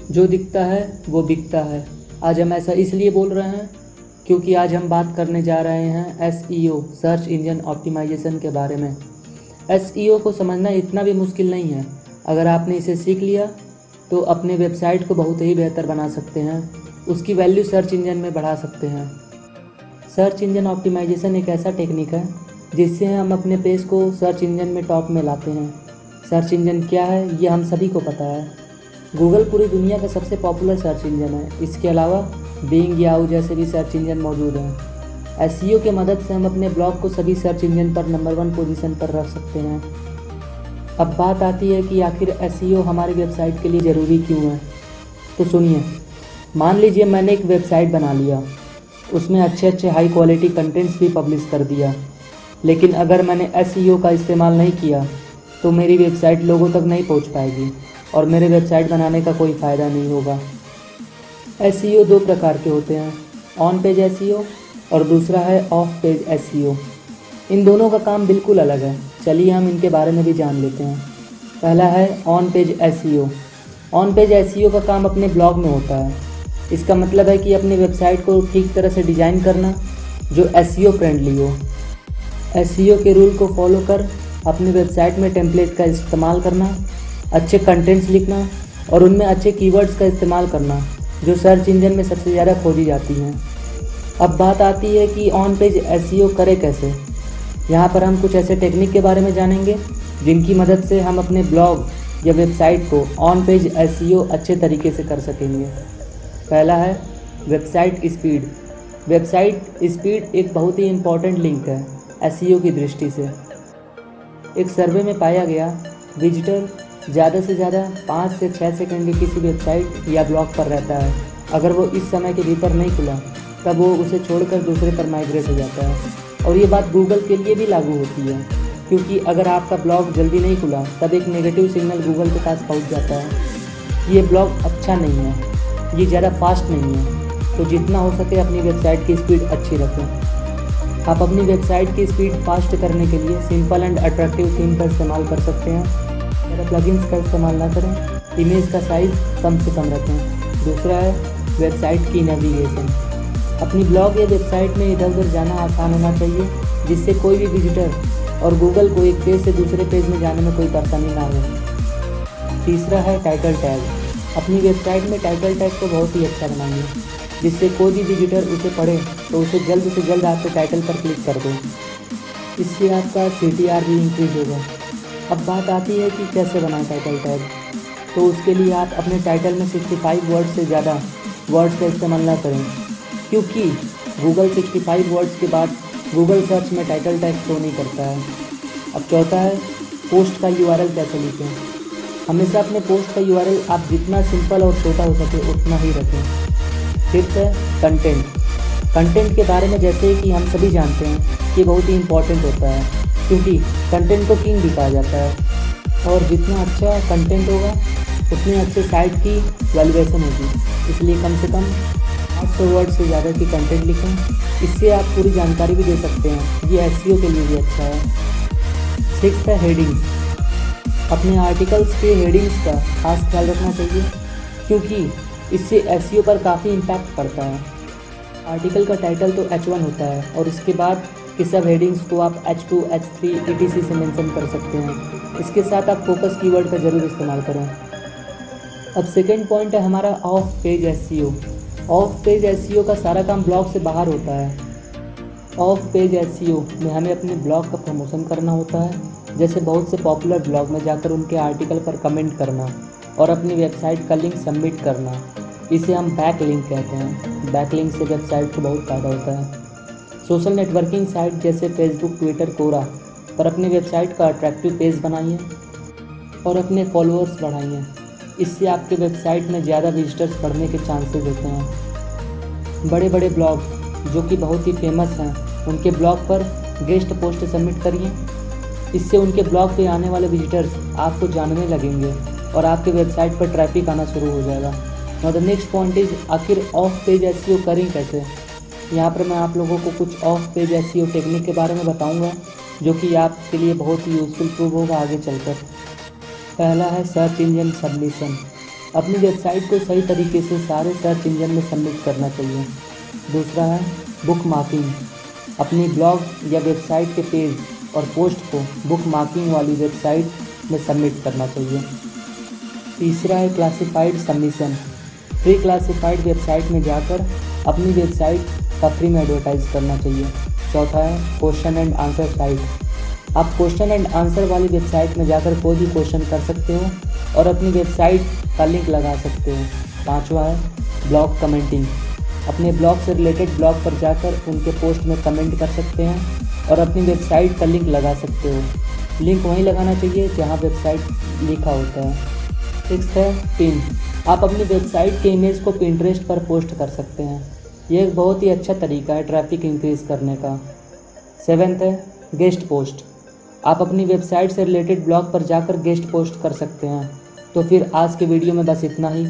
जो दिखता है वो बिकता है। आज हम ऐसा इसलिए बोल रहे हैं क्योंकि आज हम बात करने जा रहे हैं SEO सर्च इंजन ऑप्टिमाइजेशन के बारे में। SEO को समझना इतना भी मुश्किल नहीं है। अगर आपने इसे सीख लिया तो अपने वेबसाइट को बहुत ही बेहतर बना सकते हैं, उसकी वैल्यू सर्च इंजन में बढ़ा सकते हैं। सर्च इंजन ऑप्टिमाइजेशन एक ऐसा टेक्निक है जिससे हम अपने पेज को सर्च इंजन में टॉप में लाते हैं। सर्च इंजन क्या है ये हम सभी को पता है। गूगल पूरी दुनिया का सबसे पॉपुलर सर्च इंजन है। इसके अलावा बिंग, याहू जैसे भी सर्च इंजन मौजूद हैं। SEO के मदद से हम अपने ब्लॉग को सभी सर्च इंजन पर नंबर 1 पोजीशन पर रख सकते हैं। अब बात आती है कि आखिर SEO हमारी वेबसाइट के लिए ज़रूरी क्यों है। तो सुनिए, मान लीजिए मैंने एक वेबसाइट बना लिया, उसमें अच्छे हाई क्वालिटी कंटेंट्स भी पब्लिश कर दिया, लेकिन अगर मैंने SEO का इस्तेमाल नहीं किया तो मेरी वेबसाइट लोगों तक नहीं पहुंच पाएगी और मेरे वेबसाइट बनाने का कोई फ़ायदा नहीं होगा। SEO 2 प्रकार के होते हैं, ऑन पेज SEO और दूसरा है ऑफ पेज SEO। इन दोनों का काम बिल्कुल अलग है। चलिए हम इनके बारे में भी जान लेते हैं। पहला है on page SEO। On page SEO का काम अपने ब्लॉग में होता है। इसका मतलब है कि अपनी वेबसाइट को ठीक तरह से डिज़ाइन करना जो SEO फ्रेंडली हो। SEO के रूल को फॉलो कर अपनी वेबसाइट में टेम्पलेट का इस्तेमाल करना, अच्छे कंटेंट्स लिखना और उनमें अच्छे कीवर्ड्स का इस्तेमाल करना जो सर्च इंजन में सबसे ज़्यादा खोजी जाती हैं। अब बात आती है कि ऑन पेज SEO करें कैसे। यहाँ पर हम कुछ ऐसे टेक्निक के बारे में जानेंगे जिनकी मदद से हम अपने ब्लॉग या वेबसाइट को ऑन पेज SEO अच्छे तरीके से कर सकेंगे। पहला है वेबसाइट स्पीड। वेबसाइट स्पीड एक बहुत ही इम्पॉर्टेंट लिंक है SEO की दृष्टि से। एक सर्वे में पाया गया विजिटर ज़्यादा से ज़्यादा 5 से 6 सेकंड की किसी वेबसाइट या ब्लॉग पर रहता है। अगर वो इस समय के भीतर नहीं खुला तब वो उसे छोड़कर दूसरे पर माइग्रेट हो जाता है। और ये बात गूगल के लिए भी लागू होती है, क्योंकि अगर आपका ब्लॉग जल्दी नहीं खुला तब एक नेगेटिव सिग्नल गूगल के पास पहुंच जाता है, ये ब्लॉग अच्छा नहीं है, ये ज़्यादा फास्ट नहीं है। तो जितना हो सके अपनी वेबसाइट की स्पीड अच्छी रखें। आप अपनी वेबसाइट की स्पीड फास्ट करने के लिए सिंपल एंड अट्रैक्टिव थीम का इस्तेमाल कर सकते हैं। ज़्यादा प्लगइन्स का इस्तेमाल ना करें। इमेज का साइज़ कम से कम रखें। दूसरा है वेबसाइट की नेविगेशन। अपनी ब्लॉग या वेबसाइट में इधर उधर जाना आसान होना चाहिए, जिससे कोई भी विजिटर और गूगल को एक पेज से दूसरे पेज में जाने में कोई परेशानी ना हो। तीसरा है टाइटल टैग। अपनी वेबसाइट में टाइटल टैग को बहुत ही अच्छा बनाइए, जिससे कोई भी विजिटर उसे पढ़े तो उसे जल्द से जल्द आपके टाइटल पर क्लिक कर दे। इससे आपका CTR भी इंक्रीज होगा। अब बात आती है कि कैसे बनाएं टाइटल टैग। तो उसके लिए आप अपने टाइटल में 65 वर्ड से ज़्यादा वर्ड्स का इस्तेमाल ना करें, क्योंकि गूगल 65 वर्ड्स के बाद गूगल सर्च में टाइटल टैग शो नहीं करता है। अब चौथा है पोस्ट का URL कैसे लिखें। हमेशा अपने पोस्ट का URL आप जितना सिंपल और छोटा हो सके उतना ही रखें। फिफ्थ है कंटेंट। कंटेंट के बारे में जैसे कि हम सभी जानते हैं ये बहुत ही इम्पॉर्टेंट होता है, क्योंकि कंटेंट को किंग भी कहा जाता है और जितना अच्छा कंटेंट होगा उतने अच्छे साइट की वैल्यूएशन होगी। इसलिए कम से कम 800 वर्ड से ज़्यादा की कंटेंट लिखें। इससे आप पूरी जानकारी भी दे सकते हैं। ये SEO के लिए भी अच्छा है। सिक्स्थ है हेडिंग। अपने आर्टिकल्स के हेडिंग्स का खास ख्याल रखना चाहिए, क्योंकि इससे SEO पर काफ़ी इम्पैक्ट पड़ता है। आर्टिकल का टाइटल तो H1 होता है और इसके बाद कि सब हेडिंग्स को आप H2, H3 etc से मेंशन कर सकते हैं। इसके साथ आप फोकस कीवर्ड का ज़रूर इस्तेमाल करें। अब सेकंड पॉइंट है हमारा of page SEO। Of page SEO का सारा काम ब्लॉग से बाहर होता है। ऑफ पेज SEO में हमें अपने ब्लॉग का प्रमोशन करना होता है, जैसे बहुत से पॉपुलर ब्लॉग में जाकर उनके आर्टिकल पर कमेंट करना और अपनी वेबसाइट का लिंक सबमिट करना। इसे हम बैक लिंक कहते हैं। बैक लिंक से वेबसाइट को बहुत फ़ायदा होता है। सोशल नेटवर्किंग साइट जैसे फेसबुक, ट्विटर, कोरा पर अपनी वेबसाइट का अट्रैक्टिव पेज बनाइए और अपने फॉलोअर्स बढ़ाइए। इससे आपके वेबसाइट में ज़्यादा विजिटर्स बढ़ने के चांसेस होते हैं। बड़े बड़े ब्लॉग जो कि बहुत ही फेमस हैं, उनके ब्लॉग पर गेस्ट पोस्ट सबमिट करिए। इससे उनके ब्लॉग पे आने वाले विजिटर्स आपको जानने लगेंगे और आपके वेबसाइट पर ट्रैफिक आना शुरू हो जाएगा। Now the next point is आखिर ऑफ पेज SEO करें कैसे। यहाँ पर मैं आप लोगों को कुछ ऑफ पेज SEO टेक्निक के बारे में बताऊँगा जो कि आपके लिए बहुत ही यूज़फुल प्रूव होगा आगे चलकर। पहला है सर्च इंजन सबमिशन। अपनी वेबसाइट को सही तरीके से सारे सर्च इंजन में सबमिट करना चाहिए। दूसरा है बुक मार्किंग। अपनी ब्लॉग या वेबसाइट के पेज और पोस्ट को बुक मार्किंग वाली वेबसाइट में सबमिट करना चाहिए। तीसरा है classified submission. Free classified website में जाकर अपनी वेबसाइट का फ्री में एडवर्टाइज करना चाहिए। चौथा है क्वेश्चन एंड आंसर साइट। आप क्वेश्चन एंड आंसर वाली वेबसाइट में जाकर कोई भी क्वेश्चन कर सकते हो और अपनी वेबसाइट का लिंक लगा सकते हो। पांचवा है ब्लॉग कमेंटिंग। अपने ब्लॉग से रिलेटेड ब्लॉग पर जाकर उनके पोस्ट में कमेंट कर सकते हैं और अपनी वेबसाइट का लिंक लगा सकते हो। लिंक वहीं लगाना चाहिए जहां वेबसाइट लिखा होता है। सिक्स्थ है पिन। आप अपनी वेबसाइट के इमेज को पिंटरेस्ट पर पोस्ट कर सकते हैं। यह एक बहुत ही अच्छा तरीका है ट्रैफिक इंक्रीज़ करने का। सेवेंथ है गेस्ट पोस्ट। आप अपनी वेबसाइट से रिलेटेड ब्लॉग पर जाकर गेस्ट पोस्ट कर सकते हैं। तो फिर आज के वीडियो में बस इतना ही।